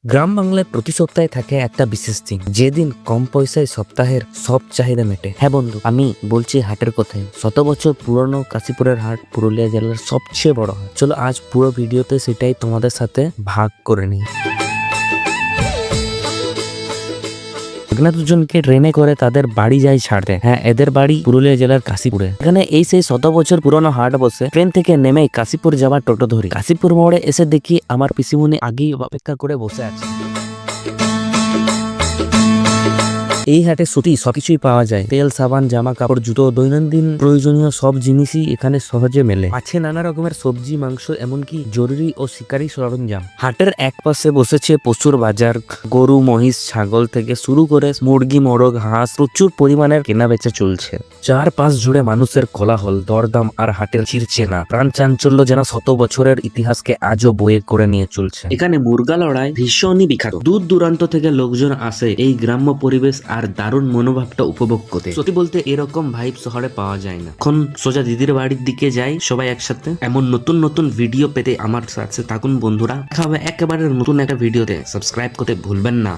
গ্রাম বাংলায় প্রতি সপ্তাহে থাকে একটা বিশেষ দিন, যেদিন কম পয়সায় সপ্তাহের সব চাহিদা মেটে। হ্যাঁ বন্ধু, আমি বলছি হাটের কথাই। 100 বছর পুরনো কাশীপুরের হাট পুরুলিয়া জেলার সবচেয়ে বড় হাট। চলো আজ পুরো ভিডিওতে সেটাই তোমাদের সাথে ভাগ করে নিই। এখানে দুজনকে ট্রেনে করে তাদের বাড়ি যায় ছাড়তে। হ্যাঁ, এদের বাড়ি পুরুলিয়া জেলার কাশীপুরে। এখানে এই সেই 100 বছর পুরনো হাট বসে। ট্রেন থেকে নেমে কাশীপুর যাওয়ার টোটো ধরি। কাশীপুর মোড়ে এসে দেখি আমার পিসিমণি আগেই অপেক্ষা করে বসে আছে। এই হাটে সত্যি সবকিছুই পাওয়া যায়। তেল, সাবান, জামা কাপড়, জুতো, দৈনন্দিন প্রয়োজনীয় সব জিনিসই এখানে সহজে মেলে। আছে নানা রকমের সবজি, মাংস, এমনকি জরুরি ও শিকারী সরঞ্জাম। হাটের এক পাশে বসেছে পশুর বাজার। গরু, মহিষ, ছাগল থেকে শুরু করে মুরগি, মোরগ, হাঁস প্রচুর পরিমাণের কেনা বেচা চলছে। চারপাশ জুড়ে মানুষের কোলাহল, দরদাম আর হাটের চিরচেনা প্রাণ চাঞ্চল্য যেন 100 বছরের ইতিহাসকে আজও বয়ে করে নিয়ে চলছে। এখানে মুরগা লড়াই ভীষণই বিখ্যাত। দূর দূরান্ত থেকে লোকজন আসে এই গ্রাম্য পরিবেশ আর দারুণ মনোভাবটা উপভোগ করতে। সত্যি বলতে এরকম ভাইব শহরে পাওয়া যায় না। এখন সোজা দিদির বাড়ির দিকে যাই সবাই একসাথে। এমন নতুন নতুন ভিডিও পেতে আমার সাথে থাকুন বন্ধুরা। দেখা হবে একেবারে নতুন একটা ভিডিওতে। সাবস্ক্রাইব করতে ভুলবেন না।